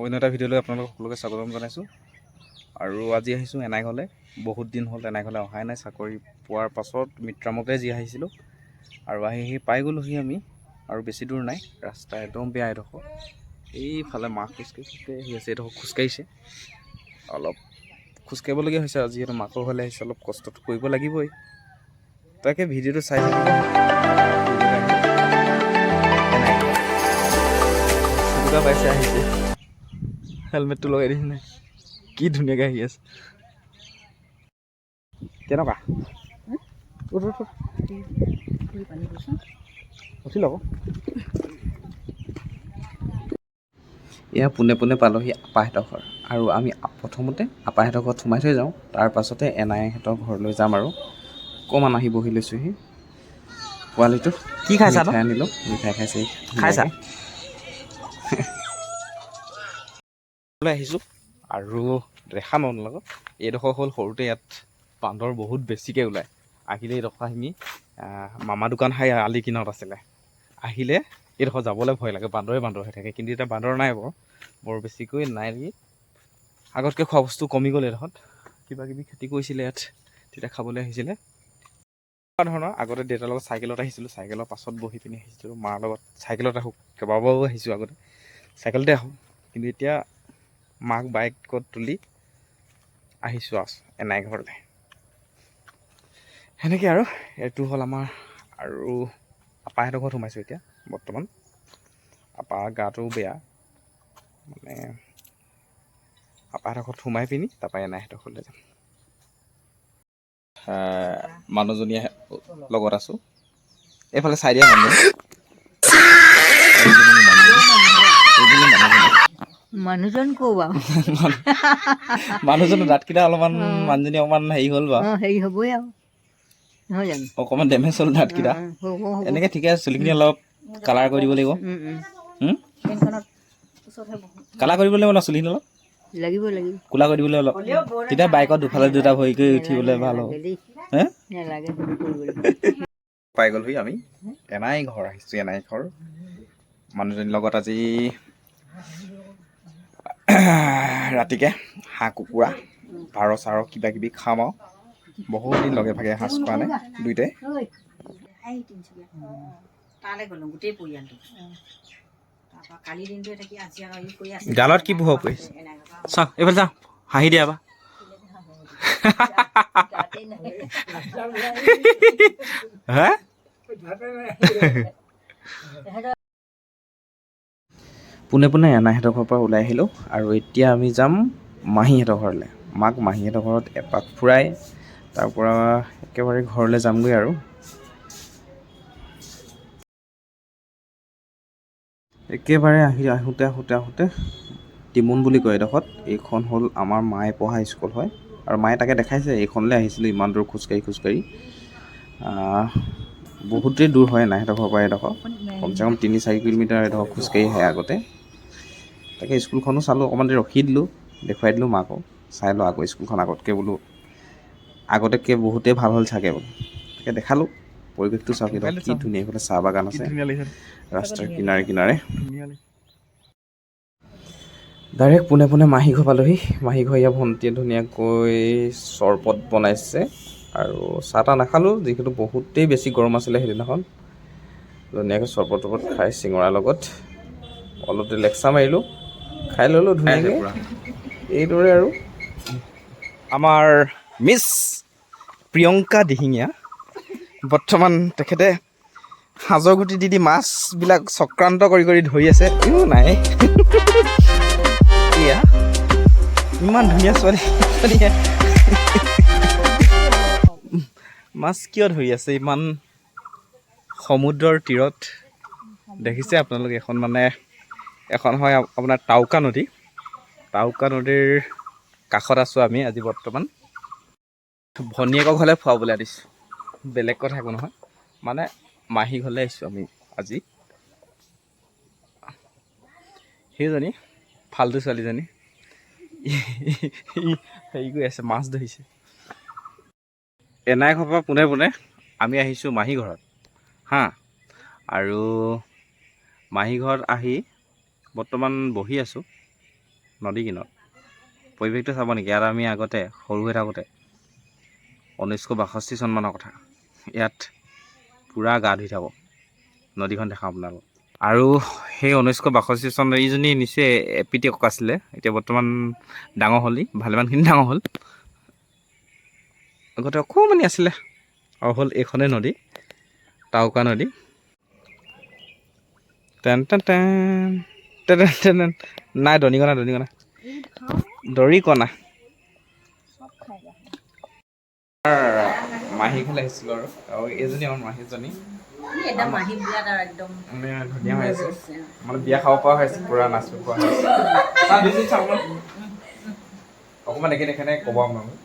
অন্য এটা ভিডিঅ'লৈ আপোনালোকক সকলোকে স্বাগতম জনাইছোঁ। আৰু আজি আহিছোঁ এনাই ঘৰলৈ। বহুত দিন হ'ল এনাই ঘৰলৈ অহাই নাই। চাকৰি পোৱাৰ পাছত মিত্ৰামতে যি আহিছিলোঁ আৰু আহি পাই গ'লোহি আমি। আৰু বেছি দূৰ নাই, ৰাস্তা একদম বেয়া এডোখৰ। এইফালে মাক খোজকাঢ়ি আহি আছে, এডোখৰ খোজকাঢ়িছে। অলপ খোজকাঢ়িবলগীয়া হৈছে আৰু যিহেতু মাকৰ ঘৰলৈ আহিছে, অলপ কষ্টটো কৰিব লাগিবই। তাকে ভিডিঅ'টো চাই থাকিব। পাইছে আহিছে, হেলমেটটো লগাই দিছে নাই, কি ধুনীয়াকৈ আহি আছে। কেনেকুৱা উঠি ল'ব। এয়া পোনে পোনে পালোহি আপাহঁতৰ ঘৰ। আৰু আমি প্ৰথমতে আপাহঁতৰ ঘৰত সোমাই থৈ যাওঁ, তাৰ পাছতে এনাইহঁতৰ ঘৰলৈ যাম। আৰু অকণমান আহি বহি লৈছোঁহি। পোৱালিটো কি খাইছা? মিঠাই আনিলোঁ, মিঠাই খাইছে। খাইছা আহিছোঁ আৰু দেখাম আপোনালোকক। এইডোখৰ হ'ল সৰুতে ইয়াত বান্দৰ বহুত বেছিকৈ ওলায়। আহিলে এইডোখৰখিনি মামা দোকান খাই আলি কিনাৰত আছিলে। আহিলে এইডোখৰ যাবলৈ ভয় লাগে, বান্দৰে বান্দৰ হৈ থাকে। কিন্তু এতিয়া বান্দৰ নাই বৰ বেছিকৈ নাই নেকি। আগতকৈ খোৱা বস্তু কমি গ'ল। এইডোখৰত কিবা কিবি খেতি কৰিছিলে ইয়াত, তেতিয়া খাবলৈ আহিছিলে। এনেকুৱা ধৰণৰ আগতে দেউতাৰ লগত চাইকেলত আহিছিলোঁ, চাইকেলৰ পাছত বহি পিনি আহিছিলোঁ। মাৰ লগত চাইকেলত আহোঁ, কেইবাবাৰো আহিছোঁ। আগতে চাইকেলতে আহোঁ, কিন্তু এতিয়া মাক বাইকত তুলি আহিছোঁ এনাই ঘৰলৈ। সেনেকৈ আৰু এইটো হ'ল আমাৰ। আৰু আপাহঁতৰ ঘৰত সোমাইছোঁ এতিয়া বৰ্তমান। আপা গাটো বেয়া, মানে আপাহঁতৰ ঘৰত সোমাই পিনি তাৰপৰা এনাইহঁতৰ ঘৰলৈ যাম। মানুহজনীয়ে লগত আছোঁ। এইফালে চাই দিয়া মানুহজন ক'ৰ বাৰু? মানুহজনৰ দাঁতকেইটা অলপমান মানুহজনী অকণমান হেৰি হ'ল বাৰু, হেৰি হ'বই আৰু নহয় জানো, অকণমান ডেমেজ হ'ল দাঁতকেইটা। এনেকৈ ঠিকে আছে। চুলিখিনি অলপ কালাৰ কৰি দিব লাগিব। কালাৰ কৰিব লাগিব ন চুলিখিনি অলপ, লাগিব কোলা কৰি দিবলৈ অলপ, তেতিয়া বাইকত দুফালে দুটা ভৰি কৰি উঠিবলৈ ভাল হ'ব। পাই গ'লহি আমি এনাই ঘৰ আহিছোঁ। এনাই ঘৰ মানুহজনীৰ লগত আজি ৰাতিকৈ হাঁহ কুকুৰা পাৰ চাৰ কিবা কিবি খাম আৰু। বহুত দিন লগে ভাগে সাজ খোৱা নাই দুইটাই। গালত কি প্ৰভাৱ পৰিছে চাওক, এইফালে চাওক, হাঁহি দিয়া বা। হা পোনে পোনে এনাইহঁতৰ ঘৰৰ পৰা ওলাই আহিলোঁ। আৰু এতিয়া আমি যাম মাহীহঁতৰ ঘৰলৈ। মাক মাহীহঁতৰ ঘৰত এপাক ফুৰাই তাৰ পৰা একেবাৰে ঘৰলৈ যামগৈ। আৰু একেবাৰে আহোঁতে টিমুন বুলি কয় এডোখৰত। এইখন হ'ল আমাৰ মায়ে পঢ়া স্কুল হয়। আৰু মায়ে তাকে দেখাইছে, এইখনলৈ আহিছিলোঁ ইমান দূৰ খোজকাঢ়ি। বহুতেই দূৰ হয় এনাইহঁতৰ ঘৰৰ পৰা এডোখৰ, কমচে কম 3-4 কিলোমিটাৰ এডোখৰ খোজকাঢ়ি আহে আগতে। তাকে স্কুলখনো চালোঁ, অকণমান দেৰি ৰখি দিলোঁ, দেখুৱাই দিলোঁ মাকো। চাই লওঁ আকৌ স্কুলখন আগতকৈ বহুতেই ভাল হ'ল চাগে বোলো। তাকে দেখালোঁ। পৰিৱেশটো চাওক, কি ধুনীয়া। এইফালে চাহ বাগান আছে ৰাস্তাৰ কিনাৰে কিনাৰে। ডাইৰেক্ট পোনে পোনে মাহী ঘৰ পালোহি। মাহী ঘৰ ইয়াৰ ভণ্টিয়ে ধুনীয়াকৈ চৰবত বনাইছে। আৰু চাহ তাহ নাখালোঁ, যিহেতু বহুতেই বেছি গৰম আছিলে সেইদিনাখন। ধুনীয়াকৈ চৰবত খাই চিঙৰাৰ লগত অলপ দেৰি লেকচাৰ মাৰিলোঁ, খাই ল'লোঁ ধুনীয়াকৈ। এইদৰে আৰু আমাৰ মিছ প্ৰিয়ংকা দিহিঙীয়া বৰ্তমান তেখেতে সাজৰ গুটি দি মাছবিলাক চক্ৰান্ত কৰি ধৰি আছে। নাই এয়া ইমান ধুনীয়া ছোৱালী মাছ কিয় ধৰি আছে ইমান সমুদ্ৰৰ তীৰত। দেখিছে আপোনালোকে, এখন হয় আপোনাৰ টাউকা নদী। টাউকা নদীৰ কাষত আছোঁ আমি আজি বৰ্তমান। ভনীয়েকক ঘৰলৈ ফুৰাবলৈ দিছোঁ, বেলেগ কথা একো নহয়, মানে মাহী ঘৰলৈ আহিছোঁ আমি আজি। সেইজনী ফাল্টু ছোৱালীজনী হেৰি কৰি আছে, মাছ ধৰিছে। এনাই ঘৰৰ পৰা পোনে পোনে আমি আহিছোঁ মাহী ঘৰত হা। আৰু মাহী ঘৰত আহি বৰ্তমান বহি আছোঁ। নদী কিনাৰত পৰিৱেশটো চাব নেকি? ইয়াত আমি আগতে সৰু হৈ থাকোঁতে 1962 চনমানৰ কথা ইয়াত পূৰা গা ধুই থাকোঁ। নদীখন দেখাওঁ আপোনালোক। আৰু সেই 1962 চনত এইজনী নিচে এপিটিকক আছিলে, এতিয়া বৰ্তমান ডাঙৰ হ'লি, ভালেমানখিনি ডাঙৰ হ'ল। আগতে অকণমানি আছিলে আৰু হ'ল এইখনেই নদী, টাউকা নদী। Ten ten ten ten ten ten. নাই দৰিকণা দৰিকণা মাহী ঘৰলৈ আহিছিলোঁ আৰু এইজনী আমাৰ মাহীজনী মানে ধুনীয়া হৈ আছে, মানে বিয়া খাব পৰা হৈছে, পূৰা নাচিব পৰা হৈছে। অকণমান দেখি ক'ব আপোনালোক।